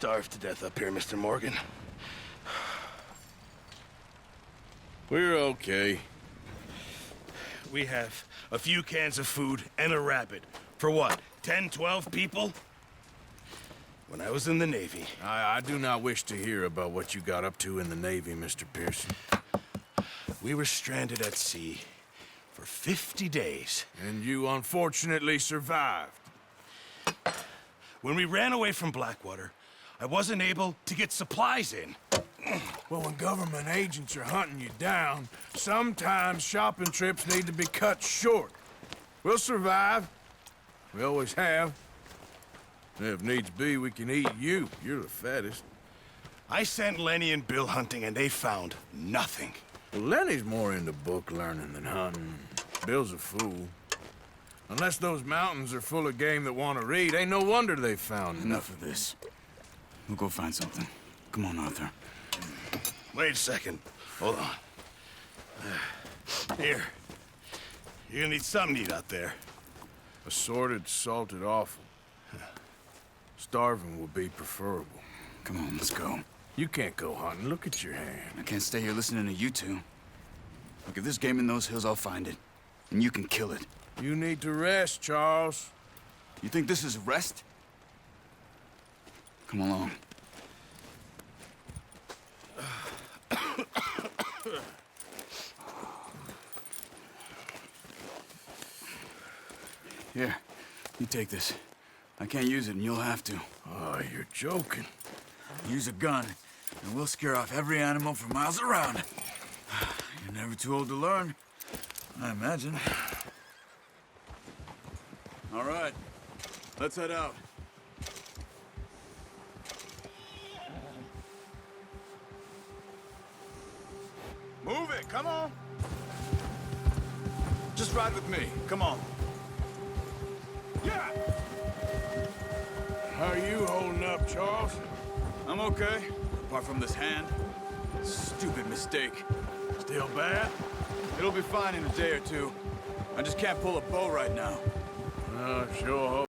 starve to death up here, Mr. Morgan. We're okay. We have a few cans of food and a rabbit. For what, 10, 12 people? When I was in the Navy... I do not wish to hear about what you got up to in the Navy, Mr. Pearson. We were stranded at sea for 50 days. And you unfortunately survived. When we ran away from Blackwater, I wasn't able to get supplies in. Well, when government agents are hunting you down, sometimes shopping trips need to be cut short. We'll survive. We always have. And if needs be, we can eat you. You're the fattest. I sent Lenny and Bill hunting, and they found nothing. Well, Lenny's more into book learning than hunting. Bill's a fool. Unless those mountains are full of game that want to read, ain't no wonder they found Enough of this. We'll go find something. Come on, Arthur. Wait a second. Hold on. Here. You're gonna need something to eat out there. Assorted, salted offal. Starving would be preferable. Come on, let's go. You can't go hunting. Look at your hand. I can't stay here listening to you two. Look, if there's game in those hills, I'll find it. And you can kill it. You need to rest, Charles. You think this is rest? Come along. Here, you take this. I can't use it, and you'll have to. Oh, you're joking. Use a gun, and we'll scare off every animal for miles around. You're never too old to learn, I imagine. All right, let's head out. Move it, come on. Just ride with me, come on. Yeah! How are you holding up, Charles? I'm okay, apart from this hand. Stupid mistake. Still bad? It'll be fine in a day or two. I just can't pull a bow right now. Sure hope.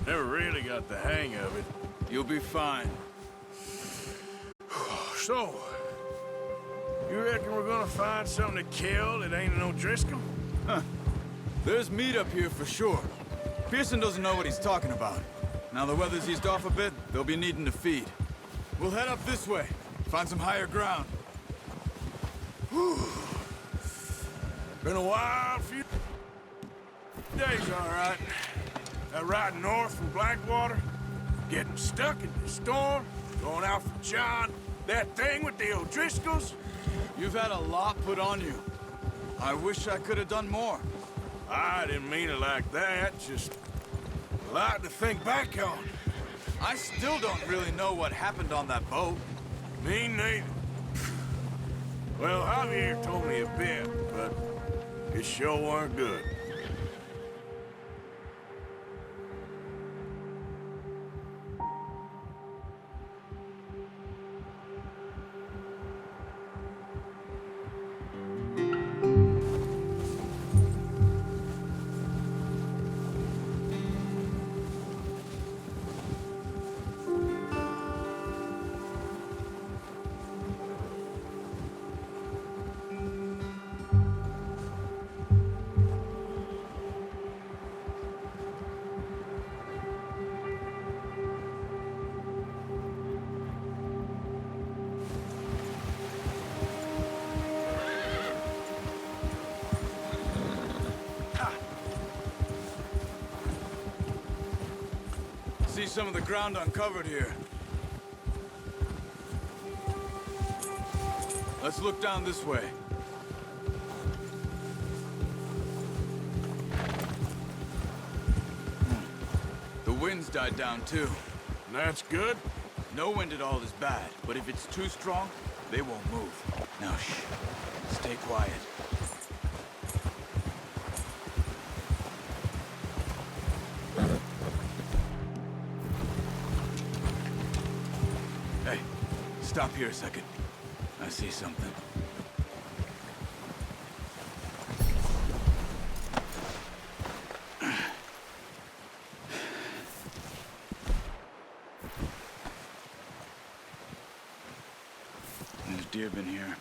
Never really got the hang of it. You'll be fine. So, you reckon we're gonna find something to kill that ain't no Driscoll? There's meat up here for sure. Pearson doesn't know what he's talking about. Now the weather's eased off a bit, they'll be needing to feed. We'll head up this way, find some higher ground. Been a wild few days, all right. That ride north from Blackwater, getting stuck in the storm, going out for John, that thing with the O'Driscolls. You've had a lot put on you. I wish I could have done more. I didn't mean it like that, just a lot to think back on. I still don't really know what happened on that boat. Me neither. Well, Javier told me a bit, but it sure weren't good. see some of the ground uncovered here. Let's look down this way. The wind's died down too. That's good. No wind at all is bad, but if it's too strong, they won't move. Now shh. Stay quiet. Hey, stop here a second. I see something. There's deer been here.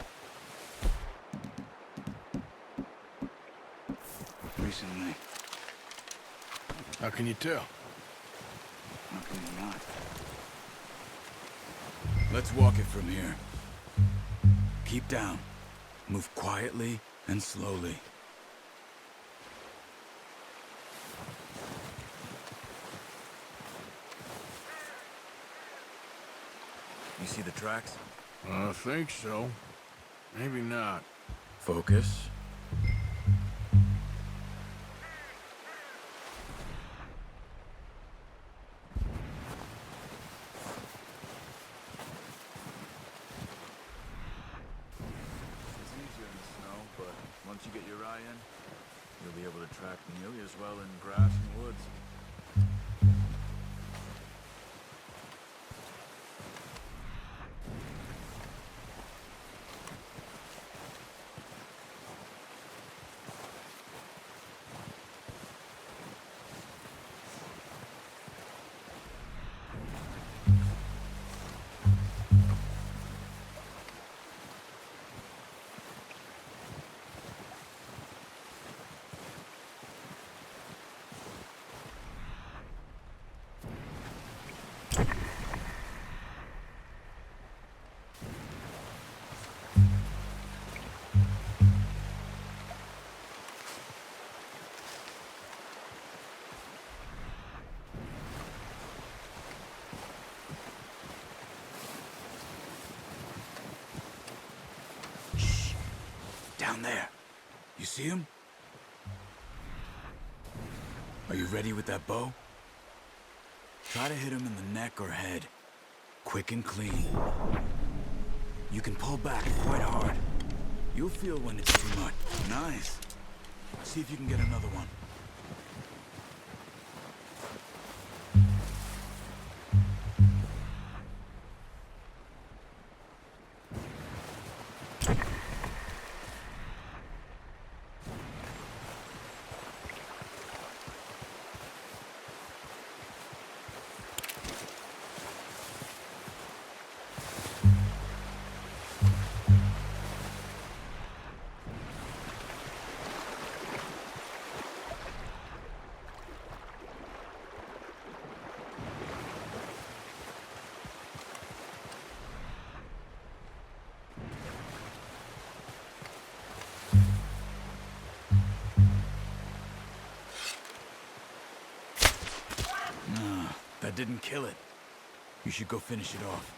Recently. How can you tell? How can you not? Let's walk it from here. Keep down. Move quietly and slowly. You see the tracks? I think so. Maybe not. Focus. It's easier in the snow, but once you get your eye in, you'll be able to track nearly as well in grass and woods. Down there. You see him? Are you ready with that bow? Try to hit him in the neck or head. Quick and clean. You can pull back quite hard. You'll feel when it's too much. Nice. See if you can get another one. That didn't kill it. You should go finish it off.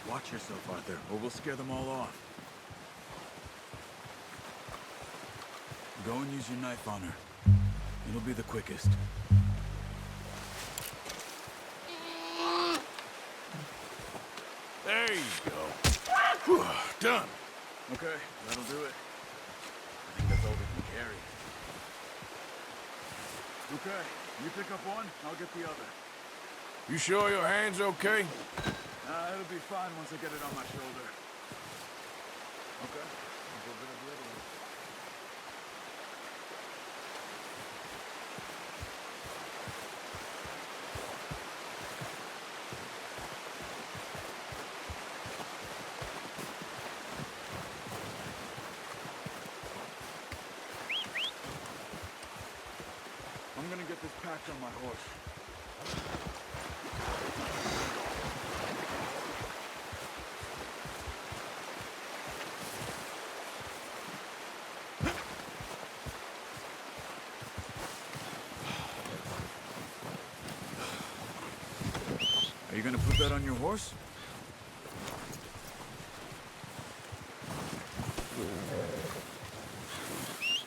Watch yourself, Arthur, or we'll scare them all off. Go and use your knife on her. It'll be the quickest. There you go. Whew, done. Okay, that'll do it. I think that's all we can carry. Okay, you pick up one, I'll get the other. You sure your hand's okay? It'll be fine once I get it on my shoulder. Okay, a little bit of little. I'm gonna get this packed on my horse. You gonna put that on your horse?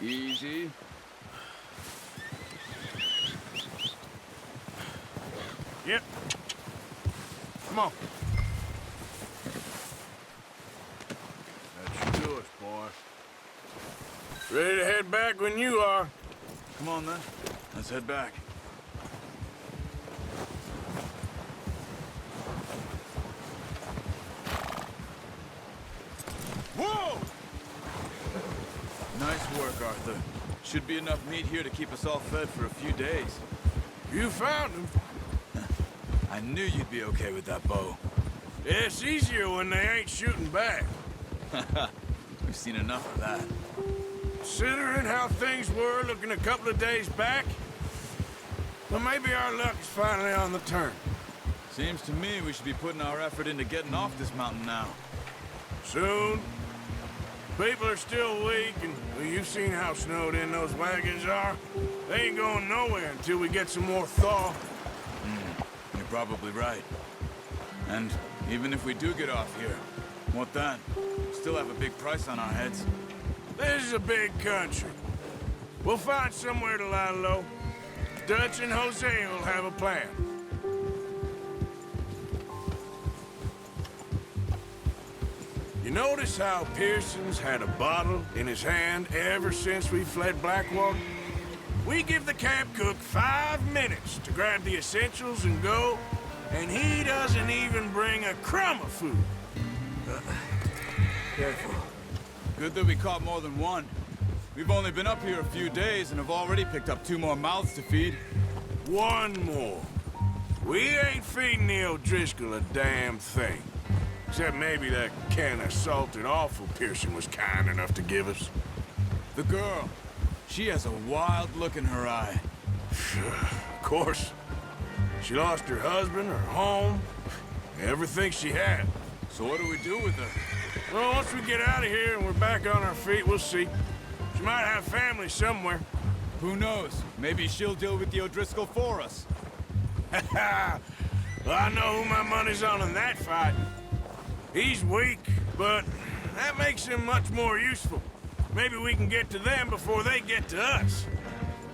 Easy. Yep. Come on. That should do us, boy. Ready to head back when you are. Come on, then. Let's head back. Whoa! Nice work, Arthur. Should be enough meat here to keep us all fed for a few days. You found him. I knew you'd be okay with that bow. It's easier when they ain't shooting back. We've seen enough of that. Considering how things were looking a couple of days back, well, maybe our luck's finally on the turn. Seems to me we should be putting our effort into getting off this mountain now. Soon. People are still weak, and well, you've seen how snowed in those wagons are. They ain't going nowhere until we get some more thaw. You're probably right. And even if we do get off here, what then? Still have a big price on our heads. This is a big country. We'll find somewhere to lie low. Dutch and Jose will have a plan. You notice how Pearson's had a bottle in his hand ever since we fled Blackwater? We give the camp cook 5 minutes to grab the essentials and go, and he doesn't even bring a crumb of food. Careful. Good that we caught more than one. We've only been up here a few days and have already picked up 2 more mouths to feed. One more. We ain't feeding the O'Driscoll a damn thing. Except maybe that can of salted offal Pearson was kind enough to give us. The girl. She has a wild look in her eye. Of course. She lost her husband, her home, everything she had. So what do we do with her? Well, once we get out of here and we're back on our feet, we'll see. She might have family somewhere. Who knows? Maybe she'll deal with the O'Driscoll for us. Well, I know who my money's on in that fight. He's weak, but that makes him much more useful. Maybe we can get to them before they get to us.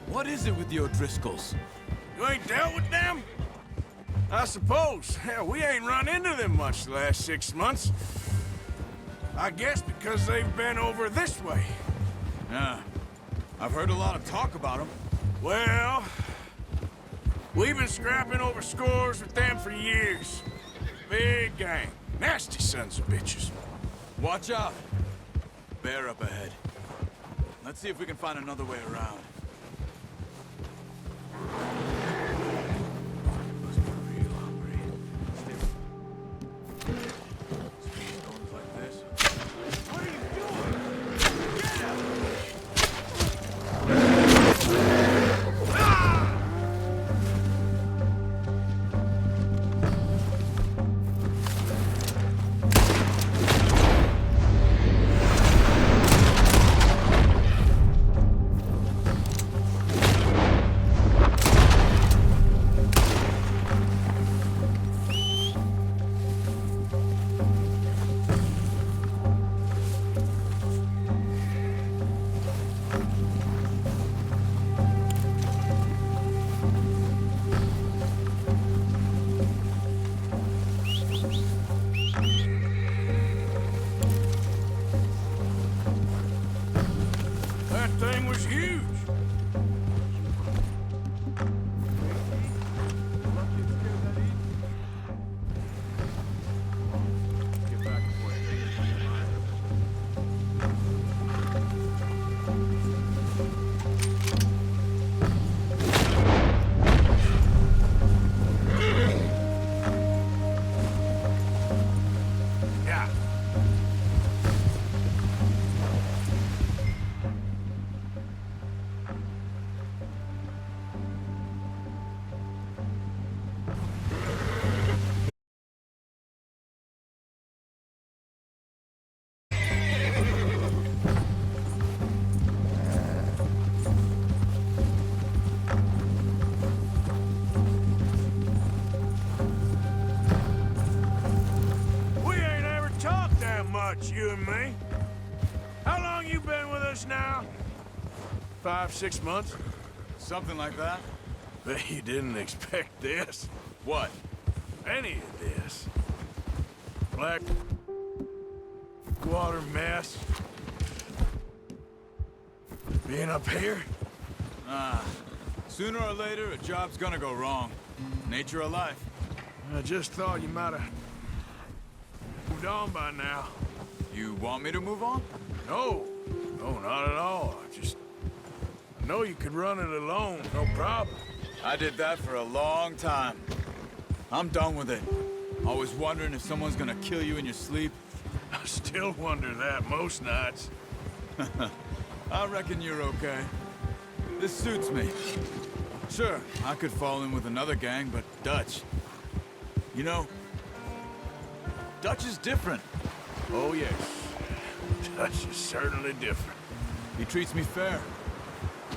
What is it with the O'Driscolls? You ain't dealt with them? I suppose. Hell, we ain't run into them much the last 6 months. I guess because they've been over this way. Yeah. I've heard a lot of talk about them. Well, we've been scrapping over scores with them for years. Big gang. Nasty sons of bitches. Watch out. Bear up ahead. Let's see if we can find another way around. Must be real hungry. Stones like this. What are you doing? Get out! just you and me. How long you been with us now? 5, 6 months? Something like that? Bet you didn't expect this. What? Any of this. Black water mess. Being up here? Sooner or later, a job's gonna go wrong. Nature of life. I just thought you might have moved on by now. You want me to move on? No, no, not at all. I know you could run it alone, no problem. I did that for a long time. I'm done with it. Always wondering if someone's gonna kill you in your sleep. I still wonder that most nights. I reckon you're okay. This suits me. Sure, I could fall in with another gang, but Dutch... You know, Dutch is different. Oh, yes. Dutch is certainly different. He treats me fair.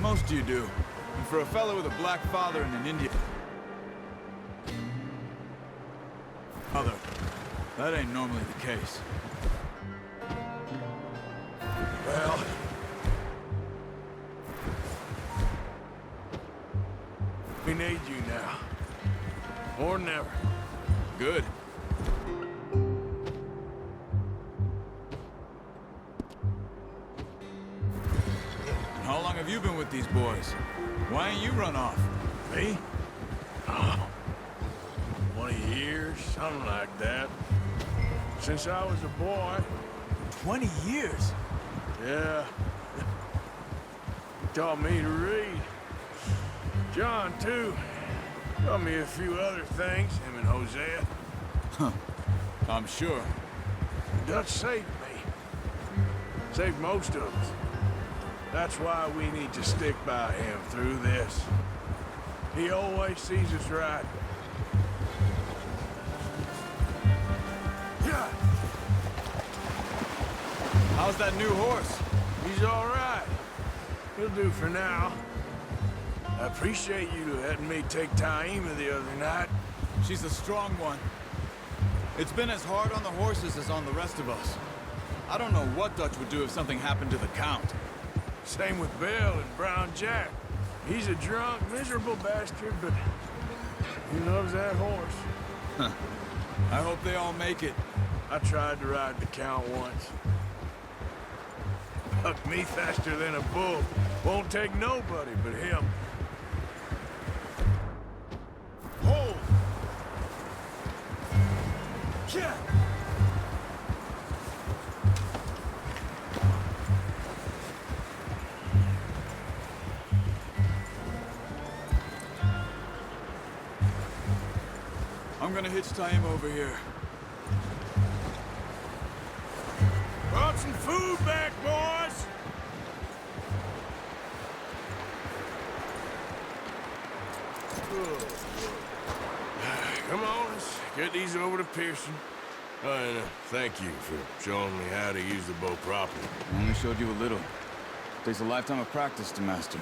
Most of you do. And for a fellow with a black father and an Indian mother, that ain't normally the case. Well... we need you now. More than ever. Good. How long have you been with these boys? Why ain't you run off? Me? Oh, 20 years, something like that. Since I was a boy. 20 years? Yeah. He taught me to read. John, too. Taught me a few other things, him and Hosea. I'm sure. Dutch saved me. Saved most of us. That's why we need to stick by him through this. He always sees us right. Yeah. How's that new horse? He's all right. He'll do for now. I appreciate you letting me take Taima the other night. She's a strong one. It's been as hard on the horses as on the rest of us. I don't know what Dutch would do if something happened to the Count. Same with Bill and Brown Jack. He's a drunk, miserable bastard, but he loves that horse. I hope they all make it. I tried to ride the Count once. Bucked me faster than a bull. Won't take nobody but him. Hold! Yeah! I'm gonna hitch Taima over here. Brought some food back, boys! Come on, let's get these over to Pearson. Oh, and thank you for showing me how to use the bow properly. I only showed you a little. Takes a lifetime of practice to master.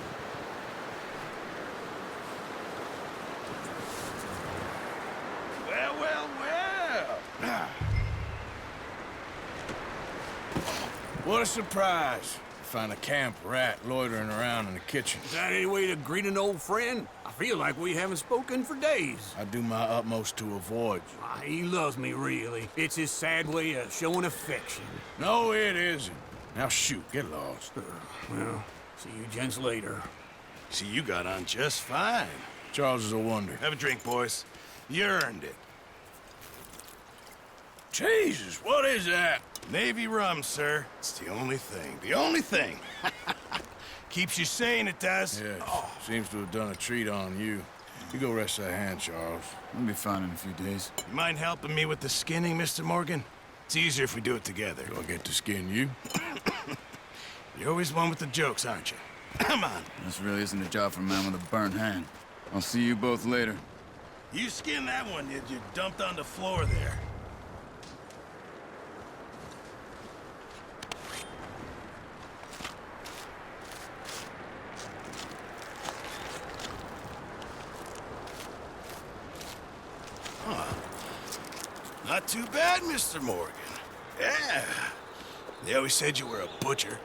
Well, well, well! What a surprise. Find a camp rat loitering around in the kitchen. Is that any way to greet an old friend? I feel like we haven't spoken for days. I do my utmost to avoid you. He loves me, really. It's his sad way of showing affection. No, it isn't. Now shoot, get lost. Well, see you gents later. See, you got on just fine. Charles is a wonder. Have a drink, boys. You earned it. Jesus, what is that? Navy rum, sir. It's the only thing. The only thing. Keeps you sane, it does. Yes, seems to have done a treat on you. You go rest that hand, Charles. We'll be fine in a few days. You mind helping me with the skinning, Mr. Morgan? It's easier if we do it together. Do I get to skin you? You're always one with the jokes, aren't you? Come on. This really isn't a job for a man with a burnt hand. I'll see you both later. You skinned that one you dumped on the floor there. Not too bad, Mr. Morgan. Yeah. They always said you were a butcher.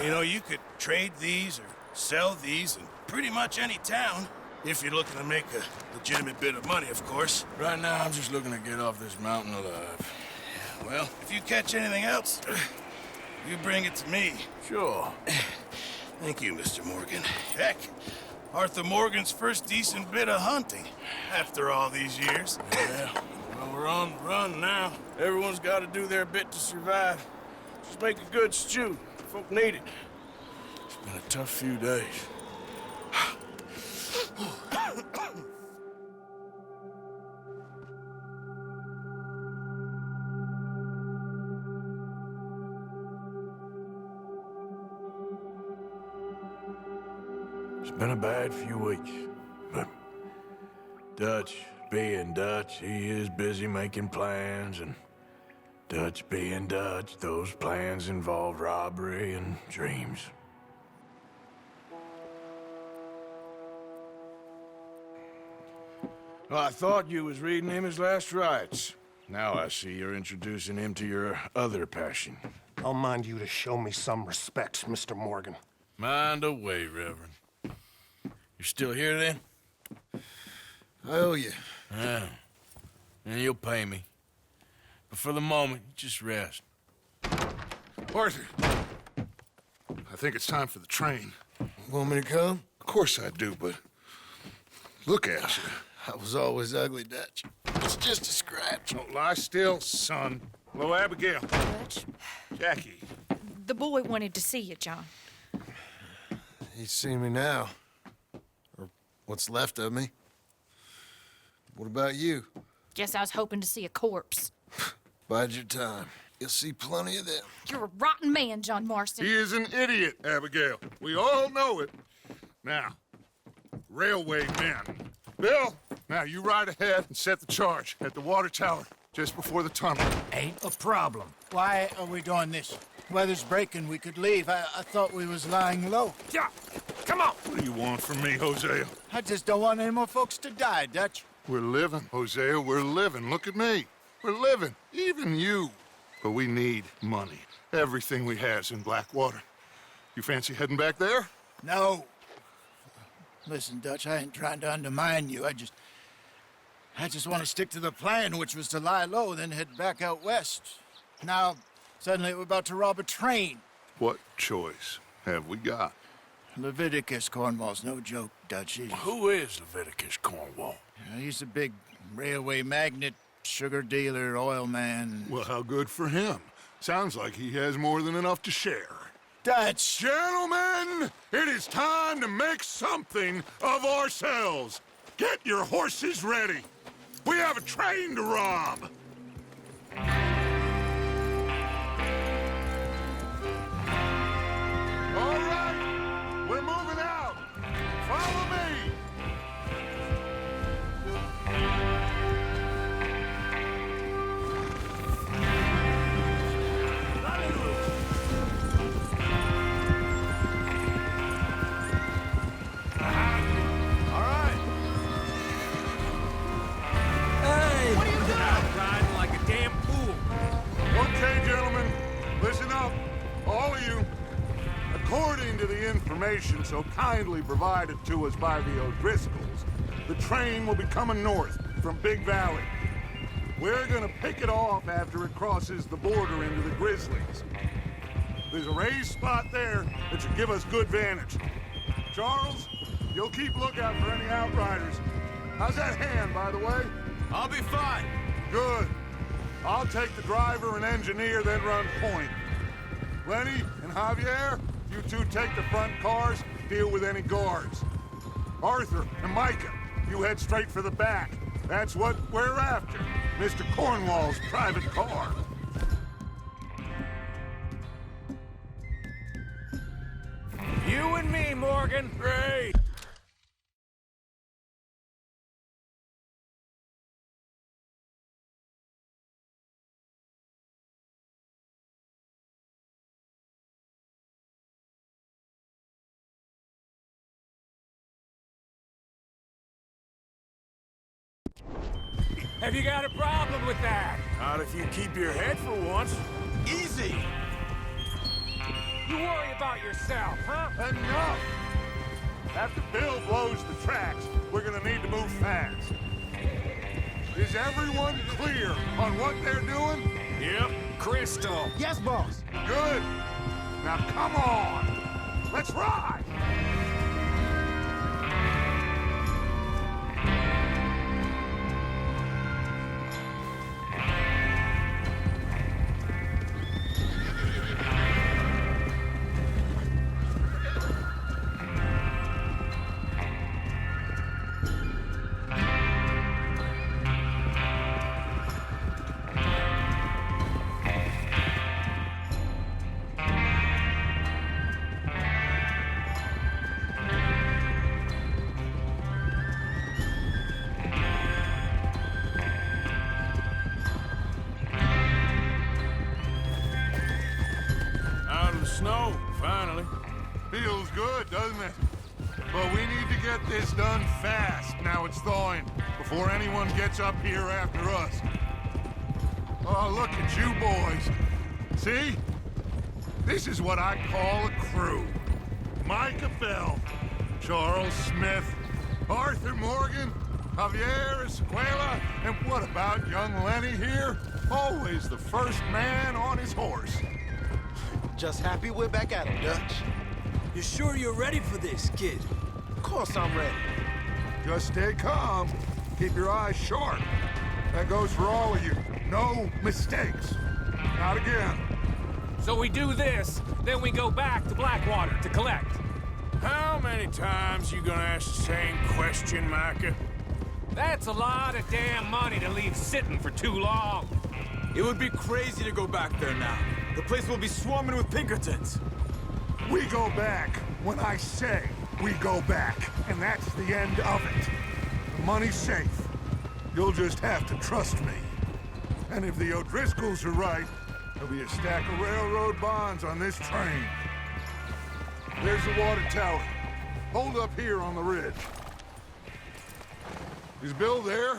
You know, you could trade these or sell these in pretty much any town. If you're looking to make a legitimate bit of money, of course. Right now, I'm just looking to get off this mountain alive. Well, if you catch anything else, you bring it to me. Sure. Thank you, Mr. Morgan. Heck, Arthur Morgan's first decent bit of hunting after all these years. Yeah. Well, we're on the run now. Everyone's got to do their bit to survive. Just make a good stew. Folk need it. It's been a tough few days. It's been a bad few weeks, but Dutch being Dutch, he is busy making plans, and Dutch being Dutch, those plans involve robbery and dreams. Well, I thought you was reading him his last rites. Now I see you're introducing him to your other passion. I'll mind you to show me some respect, Mr. Morgan. Mind away, Reverend. You still here, then? I owe you. Yeah. And you'll pay me. But for the moment, just rest. Arthur, I think it's time for the train. Want me to come? Of course I do, but look at you. I was always ugly, Dutch. It's just a scratch. Don't lie still, son. Hello, Abigail. Dutch, Jackie. the boy wanted to see you, John. He's seen me now. Or what's left of me. What about you? Guess I was hoping to see a corpse. Bide your time. You'll see plenty of them. You're a rotten man, John Marston. He is an idiot, Abigail. We all know it. Now, railway men. Bill, now you ride ahead and set the charge at the water tower just before the tunnel. Ain't a problem. Why are we doing this? Weather's breaking. We could leave. I thought we was lying low. Yeah, come on. What do you want from me, Hosea? I just don't want any more folks to die, Dutch. We're living, Hosea. We're living. Look at me. We're living. Even you. But we need money. Everything we has in Blackwater. You fancy heading back there? No. Listen, Dutch, I ain't trying to undermine you. I just want to stick to the plan, which was to lie low, then head back out west. Now, suddenly we're about to rob a train. What choice have we got? Leviticus Cornwall's no joke, Dutch. Who is Leviticus Cornwall? He's a big railway magnate, sugar dealer, oil man. Well, how good for him. Sounds like he has more than enough to share. Dutch! Gentlemen, it is time to make something of ourselves. Get your horses ready. We have a train to rob. All right, we're moving out. Follow me. Okay, gentlemen, listen up, all of you. According to the information so kindly provided to us by the O'Driscolls, the train will be coming north from Big Valley. We're gonna pick it off after it crosses the border into the Grizzlies. There's a raised spot there that should give us good vantage. Charles, you'll keep lookout for any outriders. How's that hand, by the way? I'll be fine. Good. I'll take the driver and engineer, then run point. Lenny and Javier, you two take the front cars, deal with any guards. Arthur and Micah, you head straight for the back. That's what we're after. Mr. Cornwall's private car. You and me, Morgan. Great. Have you got a problem with that? Not if you keep your head for once. Easy. You worry about yourself, huh? Enough! After Bill blows the tracks, we're gonna need to move fast. Is everyone clear on what they're doing? Yep, crystal. Yes, boss. Good. Now come on. Let's ride. Out of the snow, finally. Feels good, doesn't it? But we need to get this done fast now it's thawing, before anyone gets up here after us. Oh, look at you boys. See? This is what I call a crew. Micah Bell, Charles Smith, Arthur Morgan, Javier Escuela, and what about young Lenny here? Always the first man on his horse. Just happy we're back at it, Dutch. You sure you're ready for this, kid? Of course I'm ready. Just stay calm. Keep your eyes sharp. That goes for all of you. No mistakes. Not again. So we do this, then we go back to Blackwater to collect. How many times you gonna ask the same question, Micah? That's a lot of damn money to leave sitting for too long. It would be crazy to go back there now. The place will be swarming with Pinkertons. We go back when I say we go back, and that's the end of it. The money's safe. You'll just have to trust me. And if the O'Driscolls are right, there'll be a stack of railroad bonds on this train. There's the water tower. Hold up here on the ridge. Is Bill there?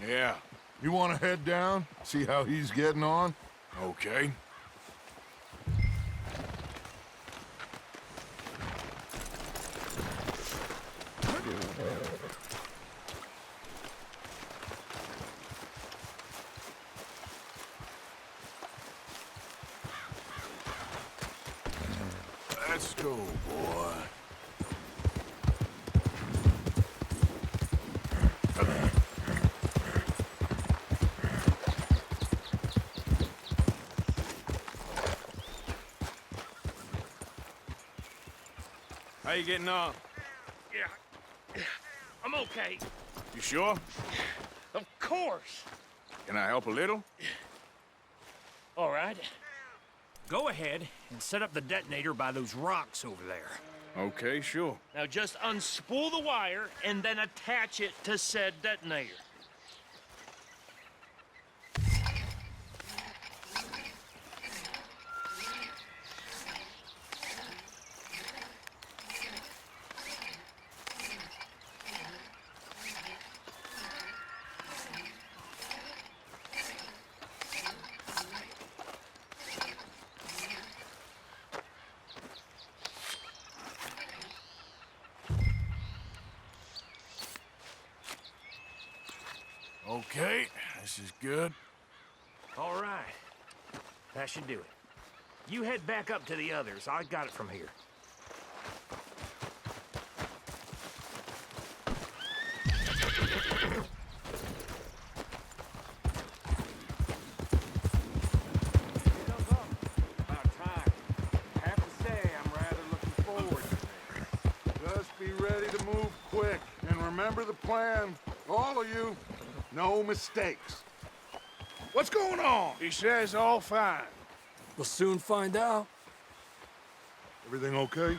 Yeah, You want to head down, see how he's getting on? okay. Let's go, boy. How you getting on? Yeah, I'm okay. You sure? Of course. Can I help a little? All right. Go ahead and set up the detonator by those rocks over there. Okay, sure. Now just unspool the wire and then attach it to said detonator. Okay, this is good. All right. That should do it. You head back up to the others. I got it from here. About time. I have to say, I'm rather looking forward to this. Just be ready to move quick, and remember the plan, all of you. No mistakes. What's going on? He says all fine. We'll soon find out. Everything okay?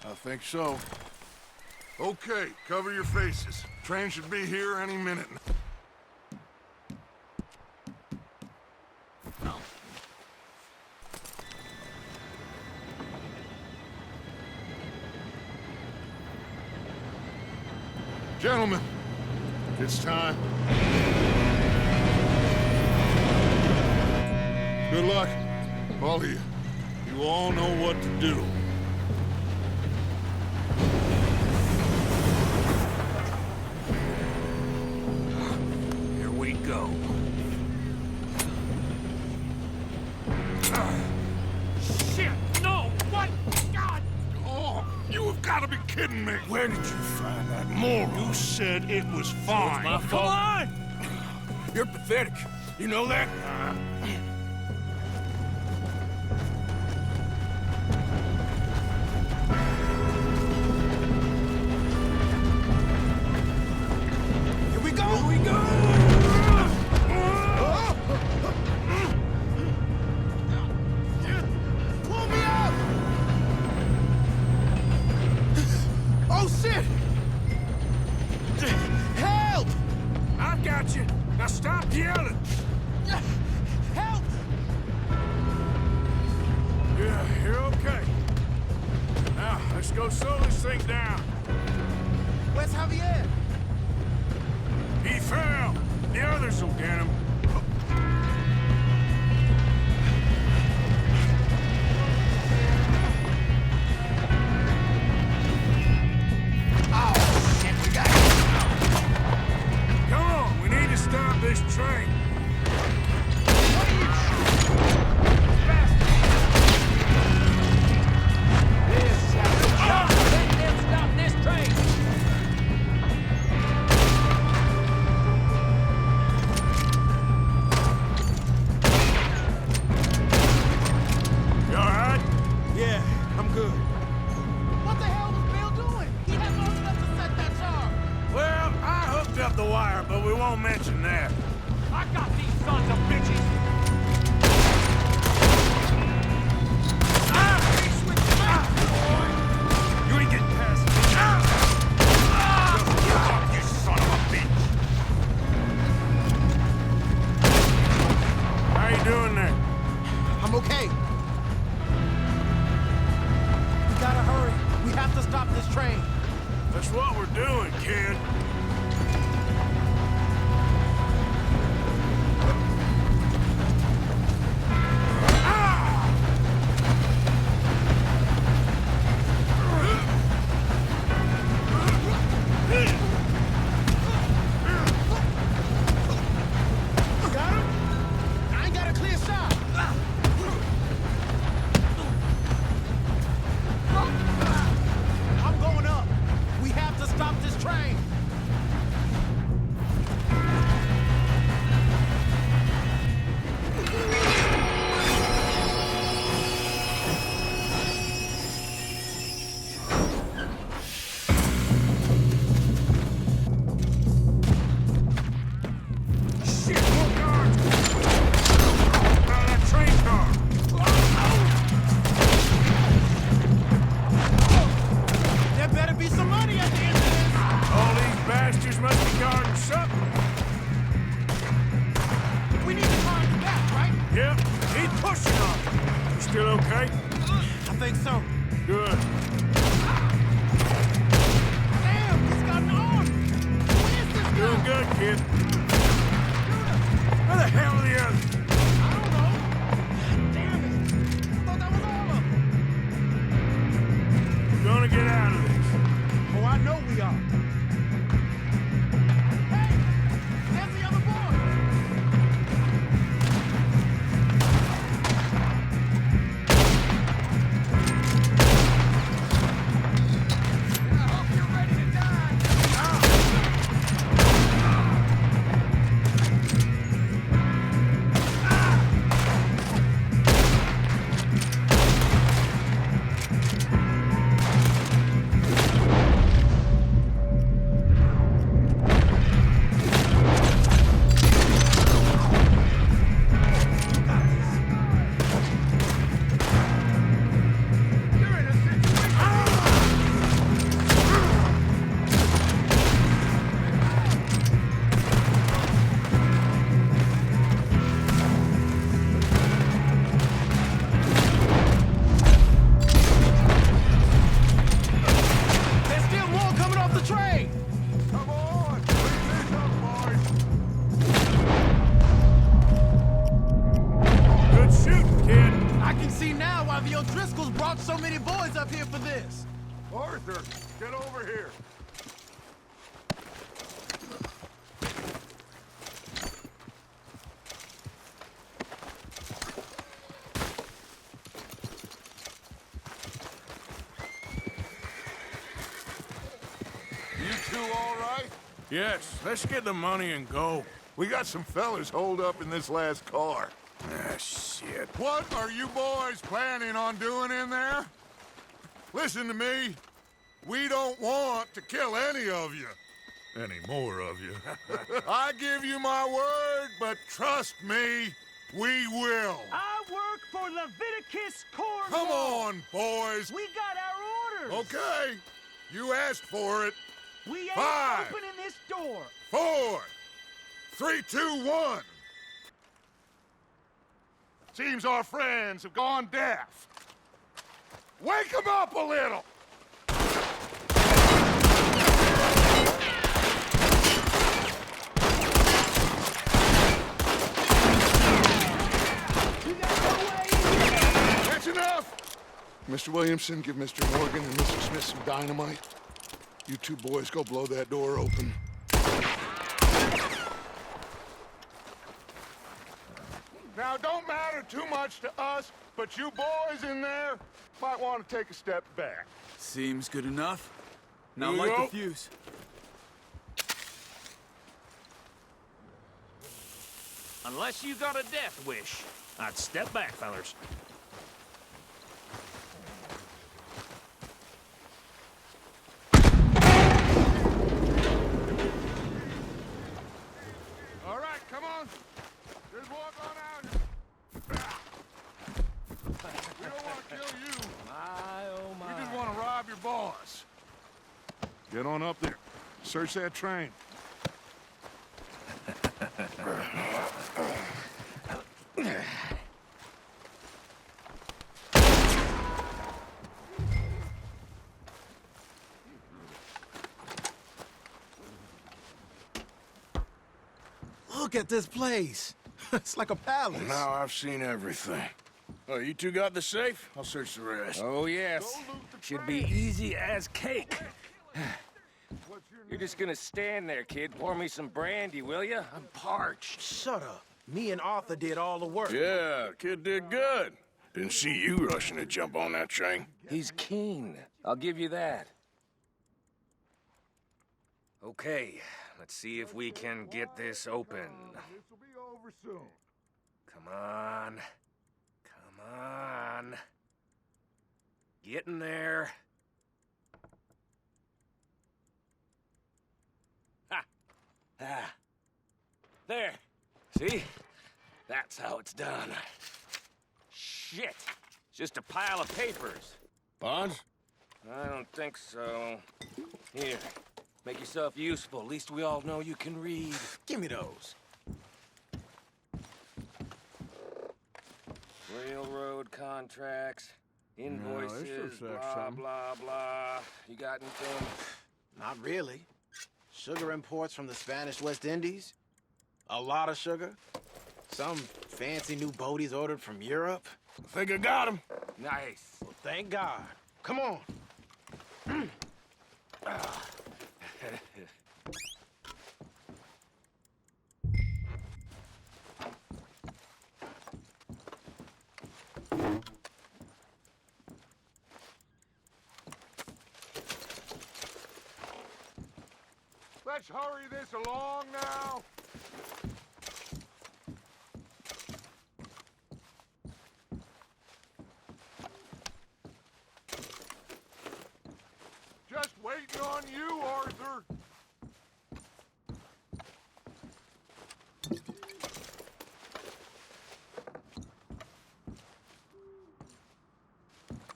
I think so. Okay, cover your faces. Train should be here any minute. Gentlemen, it's time. Good luck, all of you. You You all know what to do. Here we go. Shit! No! What? God! Oh, you have got to be kidding me. Where did you find that moron? You said it was fine. Come on! You're pathetic. You know that? Here we go! Here we go! Pull me up! Oh, shit! Help! I've got you. Now stop yelling. Help! Yeah, you're okay. Now, let's go slow this thing down. Where's Javier? He fell. The others will get him. Oh, shit, we got him. Come on, we need to stop this train. Let them stop this train! You all right? Yeah, I'm good. What the hell was Bill doing? He had long enough to set that charge. Well, I hooked up the wire, but we won't mention that. I got these sons of bitches! You ain't getting past me. You son of a bitch! How you doing there? I'm okay. We gotta hurry. We have to stop this train. That's what we're doing, kid. Got him? I ain't got a clear shot. I'm going up. We have to stop this train. Shit, more guards! Out of that train car! There better be some money at the end of this. All these bastards must be guarding something. We need to find the back, right? Yep, keep pushing on it. You still okay? I think so. Good. Damn, he's got an arm. Who is this Doing guy? good, kid. Where the hell are the others? I don't know. Damn it. I thought that was all of them. We're gonna get out of this. Oh, I know we are. Hey, there's the other boy. I hope you're ready to die. Arthur, get over here. You two all right? Yes, let's get the money and go. We got some fellas holed up in this last car. Ah, shit. What are you boys planning on doing in there? Listen to me. We don't want to kill any of you. Any more of you. I give you my word, but trust me, we will. I work for Leviticus Corps. Come on, boys. We got our orders. Okay. You asked for it. We ain't 5, opening this door. 4, 3, 2, 1. Seems our friends have gone deaf. Wake them up a little! That's enough! Mr. Williamson, give Mr. Morgan and Mr. Smith some dynamite. You two boys go blow that door open. Now, don't matter too much to us, but you boys in there might want to take a step back. Seems good enough. Now Here we light go. the fuse. Unless you got a death wish, I'd step back, fellers. All right, come on. Just walk on out. We don't want to kill you. My, oh my. We just want to rob your boss. Get on up there. Search that train. Look at this place. It's like a palace. Now I've seen everything. Oh, you two got the safe? I'll search the rest. Oh, yes. Should be easy as cake. You're just gonna stand there, kid. Pour me some brandy, will ya? I'm parched. Shut up. Me and Arthur did all the work. Yeah, kid did good. Didn't see you rushing to jump on that train. He's keen. I'll give you that. Okay, let's see if we can get this open. This will be over soon. Come on. Come on. Get in there. Ha! Ah. There. See? That's how it's done. Shit. It's just a pile of papers. Bonds? I don't think so. Here. Make yourself useful. At least we all know you can read. Give me those. Railroad contracts, this invoices, looks like blah, something. blah, blah. You got anything? Not really. Sugar imports from the Spanish West Indies. A lot of sugar. Some fancy new boaties ordered from Europe. I think I got him. Nice. Well, thank God. Come on. Let's hurry this along now. Just waiting on you, Arthur.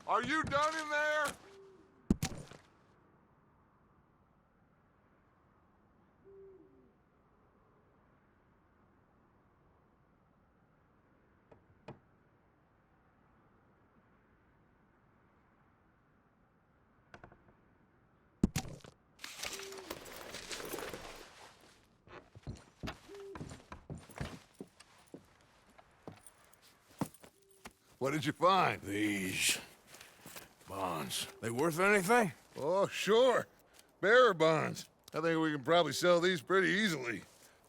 Are you done in there? What did you find? These bonds. They worth anything? Oh, sure. Bearer bonds. I think we can probably sell these pretty easily.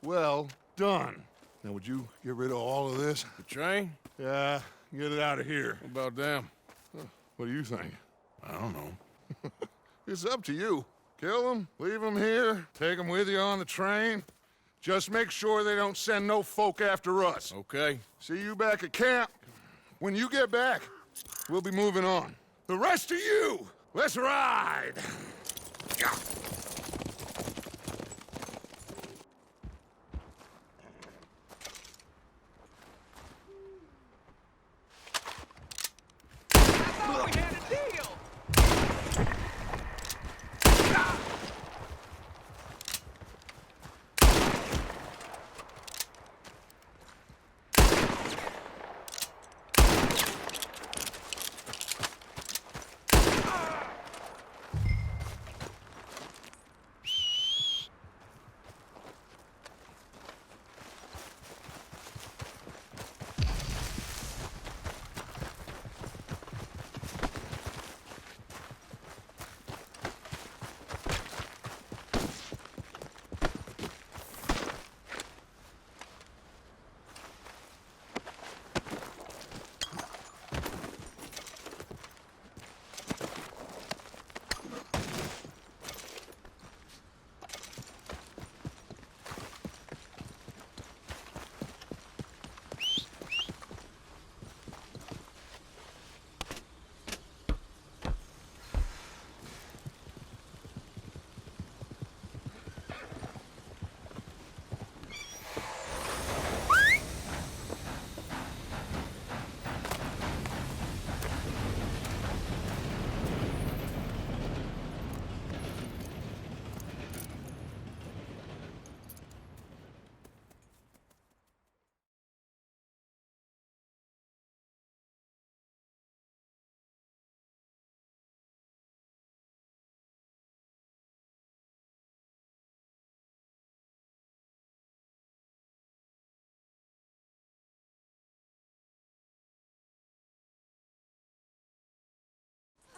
Well done. Now, would you get rid of all of this? The train? Yeah, get it out of here. What about them? What do you think? I don't know. It's up to you. Kill them, leave them here, take them with you on the train. Just make sure they don't send no folk after us. Okay. See you back at camp. When you get back, we'll be moving on. The rest of you, let's ride!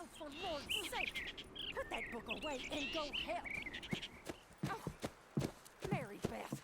Oh, for Lord's sake! Put that book away and go help! Oh, Mary Beth.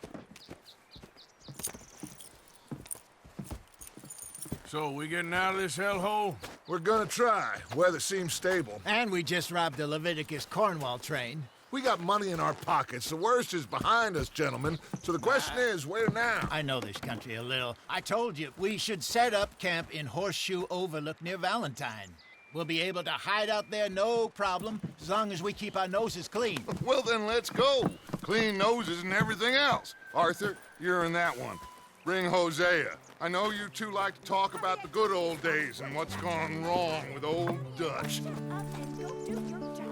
So, we getting out of this hellhole? We're gonna try. Weather seems stable. And we just robbed the Leviticus Cornwall train. We got money in our pockets. The worst is behind us, gentlemen. So the question is, where now? I know this country a little. I told you, we should set up camp in Horseshoe Overlook near Valentine. We'll be able to hide out there no problem, as long as we keep our noses clean. Well, then let's go. Clean noses and everything else. Arthur, you're in that one. Bring Hosea. I know you two like to talk about the good old days and what's gone wrong with old Dutch. Shut up and you'll do your job.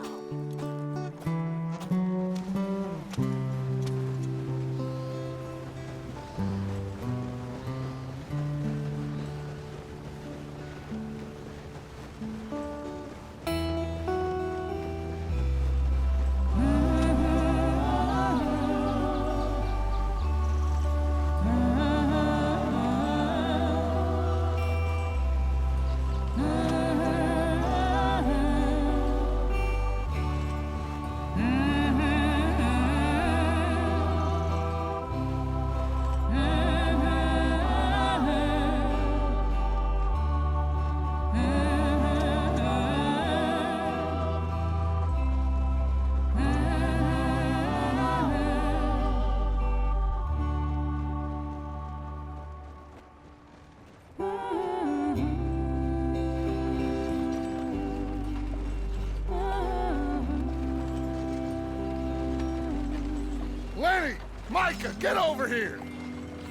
Lenny! Micah, get over here!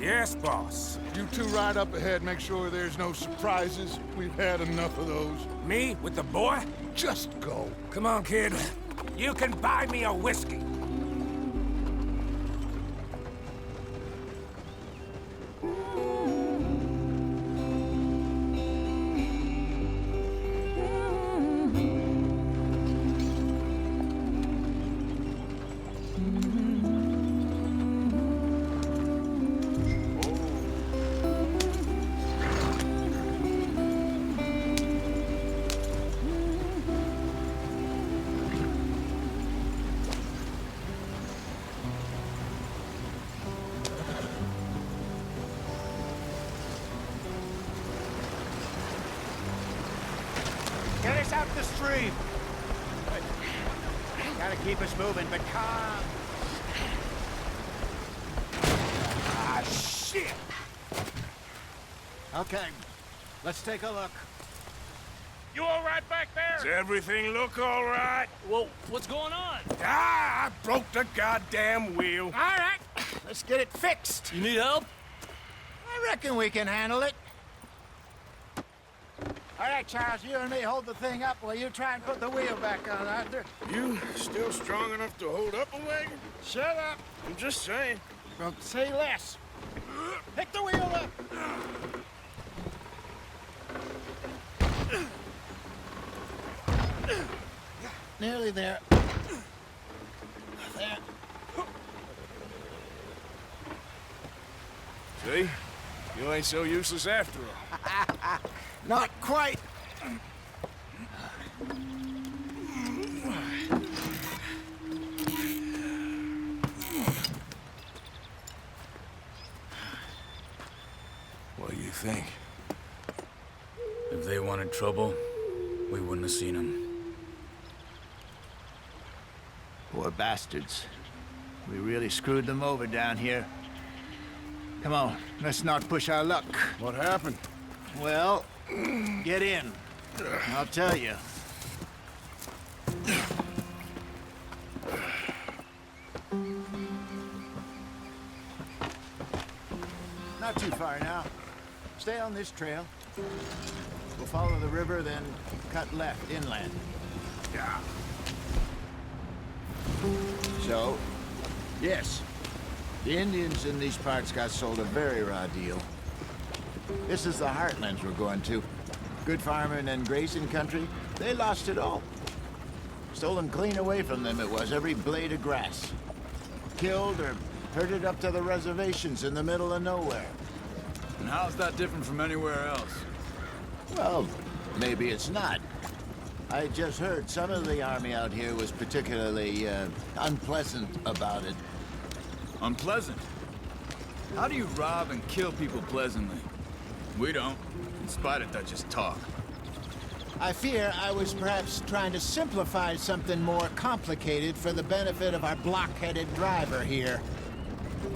Yes, boss. You two ride up ahead, make sure there's no surprises. We've had enough of those. Me with the boy? Just go. Come on, kid. You can buy me a whiskey. the stream. Gotta keep us moving, but calm. Ah, shit! Okay, let's take a look. You all right back there? Does everything look all right? Whoa, what's going on? Ah, I broke the goddamn wheel. All right, let's get it fixed. You need help? I reckon we can handle it. All right, Charles, you and me hold the thing up while you try and put the wheel back on, Arthur. You still strong enough to hold up a wagon? Shut up. I'm just saying. Well, say less. Pick the wheel up. Nearly there. There. See? You ain't so useless after all. Not quite. What do you think? If they wanted trouble, we wouldn't have seen them. Poor bastards. We really screwed them over down here. Come on, let's not push our luck. What happened? Well, get in. I'll tell you. Not too far now. Stay on this trail. We'll follow the river, then cut left inland. Yeah. So, yes, the Indians in these parts got sold a very raw deal. This is the heartlands we're going to. Good farming and grazing country, they lost it all. Stolen clean away from them it was, every blade of grass. Killed or herded up to the reservations in the middle of nowhere. And how's that different from anywhere else? Well, maybe it's not. I just heard some of the army out here was particularly, unpleasant about it. Unpleasant? How do you rob and kill people pleasantly? We don't, in spite of Dutch's talk. I fear I was perhaps trying to simplify something more complicated for the benefit of our block-headed driver here.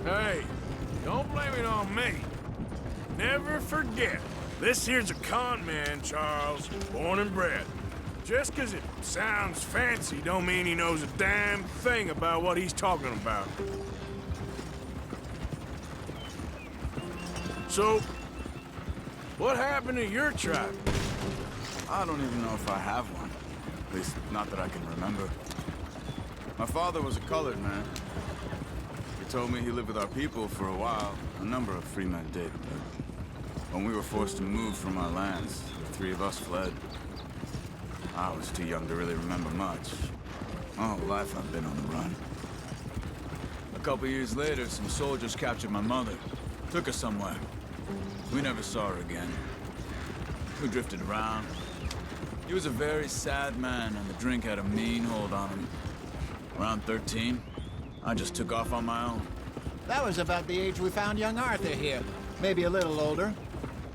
Hey, don't blame it on me. Never forget, this here's a con man, Charles, born and bred. Just 'cause it sounds fancy don't mean he knows a damn thing about what he's talking about. So, what happened to your tribe? I don't even know if I have one. At least, not that I can remember. My father was a colored man. He told me he lived with our people for a while. A number of free men did, but when we were forced to move from our lands, the three of us fled. I was too young to really remember much. My whole life I've been on the run. A couple years later, some soldiers captured my mother. Took her somewhere. We never saw her again. We drifted around. He was a very sad man, and the drink had a mean hold on him. Around 13, I just took off on my own. That was about the age we found young Arthur here. Maybe a little older.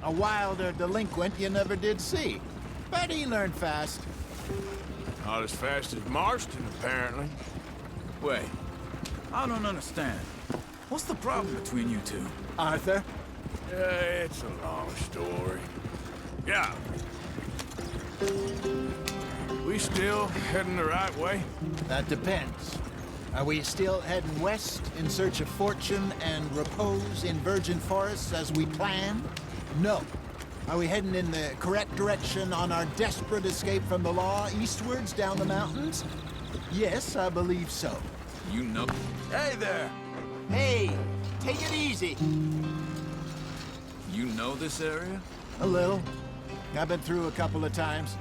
A wilder delinquent you never did see. But he learned fast. Not as fast as Marston, apparently. Wait, I don't understand. What's the problem between you two? Arthur? Yeah, it's a long story. Yeah. We still heading the right way? That depends. Are we still heading west in search of fortune and repose in virgin forests as we planned? No. Are we heading in the correct direction on our desperate escape from the law eastwards down the mountains? Yes, I believe so. You know... Hey there! Hey, take it easy. You know this area? A little. I've been through a couple of times.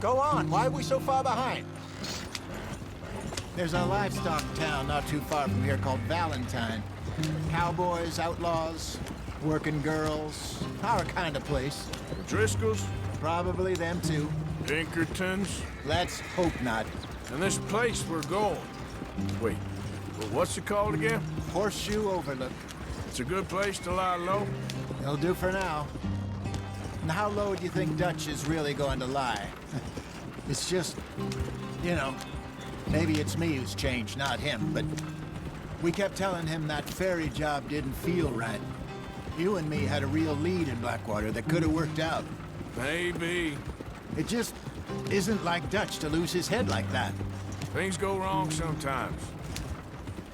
Go on, why are we so far behind? There's a livestock town not too far from here called Valentine. Cowboys, outlaws, working girls, our kind of place. Driscolls? Probably them too. Pinkertons? Let's hope not. And this place we're going. Wait, well, what's it called again? Horseshoe Overlook. It's a good place to lie low? It'll do for now. And how low do you think Dutch is really going to lie? It's just, you know, maybe it's me who's changed, not him, but we kept telling him that ferry job didn't feel right. You and me had a real lead in Blackwater that could have worked out. Maybe. It just isn't like Dutch to lose his head like that. Things go wrong sometimes.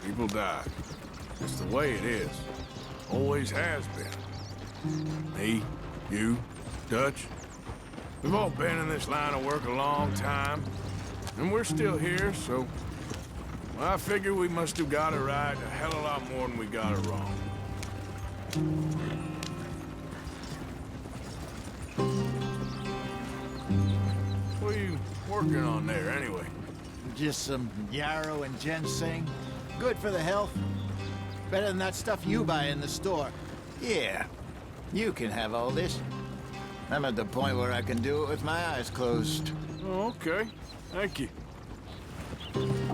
People die. It's the way it is. Always has been. Me, you, Dutch. We've all been in this line of work a long time. And we're still here, so... well, I figure we must have got it right a hell of a lot more than we got it wrong. What are you working on there, anyway? Just some yarrow and ginseng. Good for the health. Better than that stuff you buy in the store. Yeah, you can have all this. I'm at the point where I can do it with my eyes closed. Oh, okay. Thank you. Yep.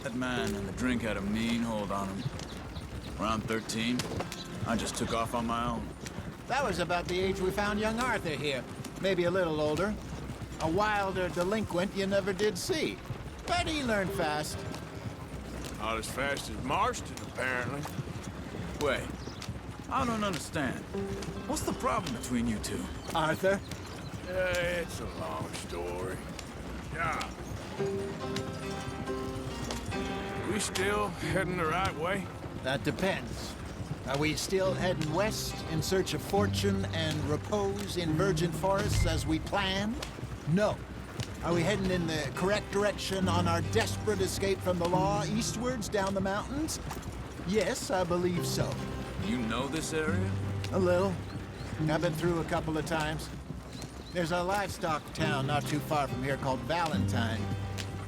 That man and the drink had a mean hold on him. Around 13, I just took off on my own. That was about the age we found young Arthur here. Maybe a little older. A wilder delinquent you never did see. But he learned fast. Not as fast as Marston, apparently. Wait, I don't understand. What's the problem between you two? Arthur? It's a long story. Yeah. We still heading the right way? That depends. Are we still heading west in search of fortune and repose in virgin forests as we planned? No. Are we heading in the correct direction on our desperate escape from the law eastwards down the mountains? Yes, I believe so. You know this area? A little. I've been through a couple of times. There's a livestock town not too far from here called Valentine.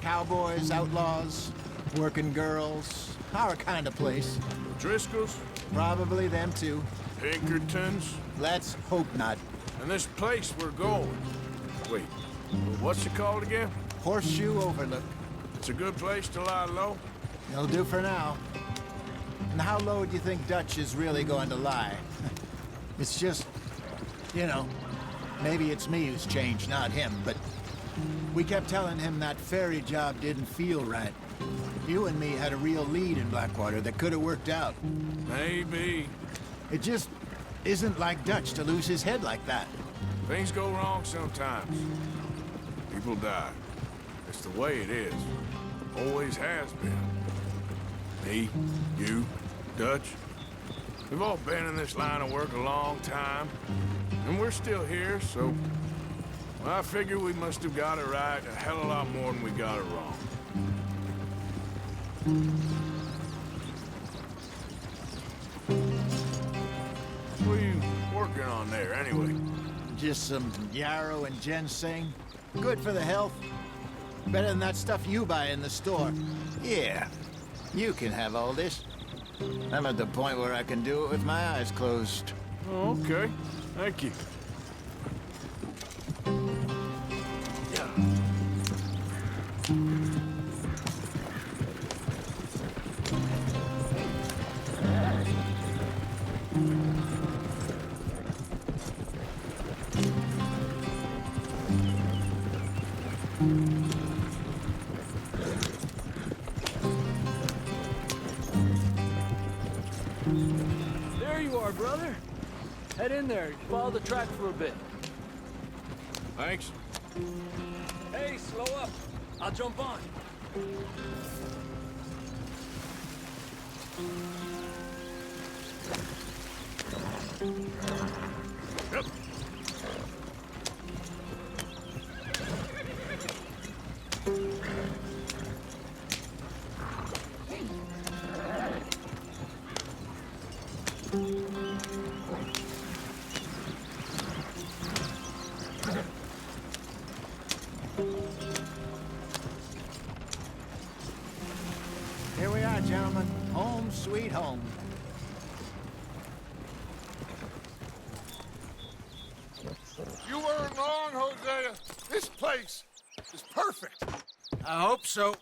Cowboys, outlaws, working girls, our kind of place. Driscolls? Probably them too. Pinkertons? Let's hope not. And this place we're going. Wait, what's it called again? Horseshoe Overlook. It's a good place to lie low? It'll do for now. And how low do you think Dutch is really going to lie? It's just, you know, maybe it's me who's changed, not him, but we kept telling him that ferry job didn't feel right. You and me had a real lead in Blackwater that could have worked out. Maybe. It just isn't like Dutch to lose his head like that. Things go wrong sometimes. People die. It's the way it is. Always has been. Me, you, Dutch. We've all been in this line of work a long time. And we're still here, so... well, I figure we must have got it right a hell of a lot more than we got it wrong. What are you working on there, anyway? Just some yarrow and ginseng. Good for the health. Better than that stuff you buy in the store. Yeah, you can have all this. I'm at the point where I can do it with my eyes closed. Oh, okay. Thank you. There you are, brother. Head in there. Follow the track for a bit. Thanks. Hey, slow up. I'll jump on. Yep. Here we are, gentlemen. Home sweet home. You weren't wrong, Hosea. This place is perfect. I hope so.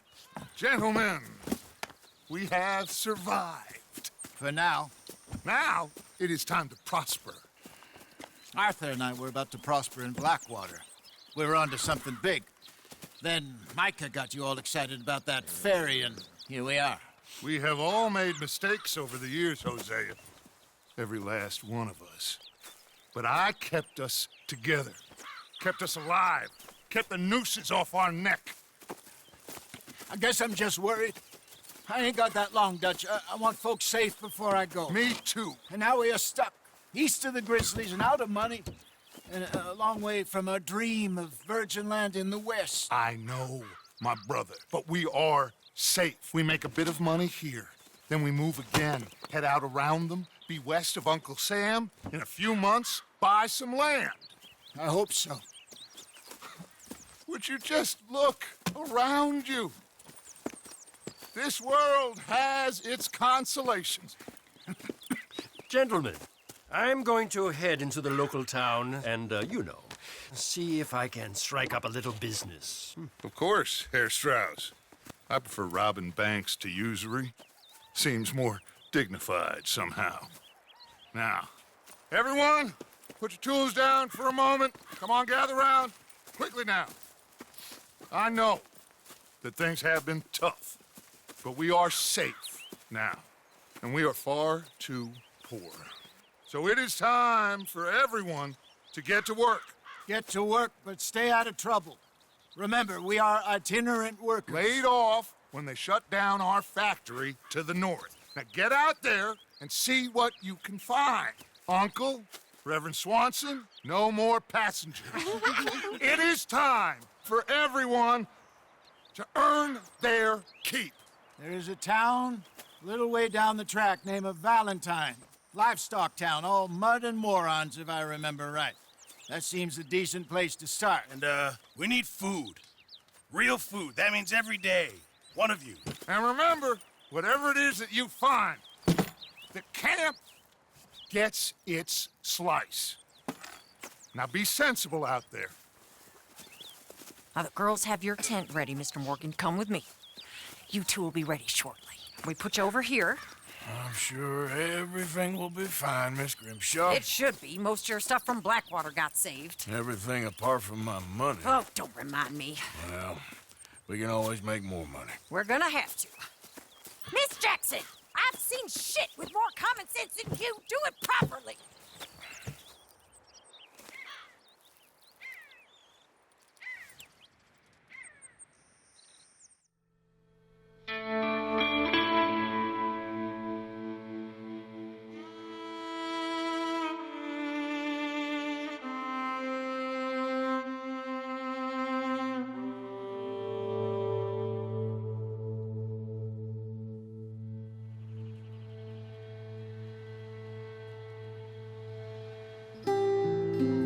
Gentlemen, we have survived. For now. Now, it is time to prosper. Arthur and I were about to prosper in Blackwater. We were onto something big. Then Micah got you all excited about that ferry, and here we are. We have all made mistakes over the years, Hosea. Every last one of us. But I kept us together. Kept us alive. Kept the nooses off our neck. I guess I'm just worried. I ain't got that long, Dutch. I want folks safe before I go. Me too. And now we are stuck, east of the Grizzlies and out of money, and a long way from our dream of virgin land in the west. I know, my brother, but we are safe. We make a bit of money here. Then we move again, head out around them, be west of Uncle Sam. In a few months, buy some land. I hope so. Would you just look around you? This world has its consolations. Gentlemen, I'm going to head into the local town and, you know, see if I can strike up a little business. Of course, Herr Strauss. I prefer robbing banks to usury. Seems more dignified somehow. Now, everyone, put your tools down for a moment. Come on, gather round. Quickly now. I know that things have been tough, but we are safe now, and we are far too poor. So it is time for everyone to get to work. Get to work, but stay out of trouble. Remember, we are itinerant workers. Laid off when they shut down our factory to the north. Now get out there and see what you can find. Uncle, Reverend Swanson, no more passengers. It is time for everyone to earn their keep. There is a town a little way down the track named Valentine. Livestock town, all mud and morons, if I remember right. That seems a decent place to start. And, we need food. Real food. That means every day. One of you. And remember, whatever it is that you find, the camp gets its slice. Now be sensible out there. Now, the girls have your tent ready, Mr. Morgan. Come with me. You two will be ready shortly. We put you over here. I'm sure everything will be fine, Miss Grimshaw. It should be. Most of your stuff from Blackwater got saved. Everything apart from my money. Oh, don't remind me. Well, we can always make more money. We're gonna have to. Miss Jackson, I've seen shit with more common sense than you. Do it properly.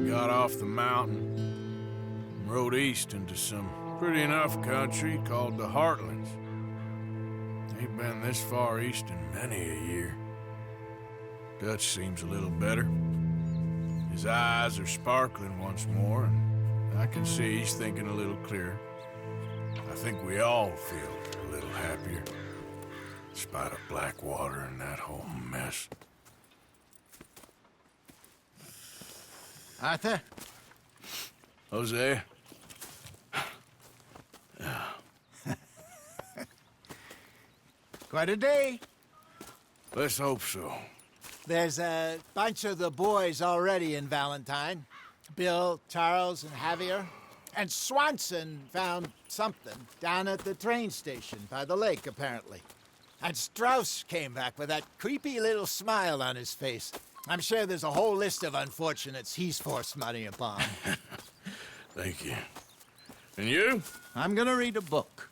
Got off the mountain and rode east into some pretty enough country called the Heartlands. Ain't been this far east in many a year. Dutch seems a little better. His eyes are sparkling once more, and I can see he's thinking a little clearer. I think we all feel a little happier, in spite of Blackwater and that whole mess. Arthur? Hosea? Quite a day. Let's hope so. There's a bunch of the boys already in Valentine. Bill, Charles, and Javier. And Swanson found something down at the train station by the lake, apparently. And Strauss came back with that creepy little smile on his face. I'm sure there's a whole list of unfortunates he's forced money upon. Thank you. And you? I'm gonna read a book.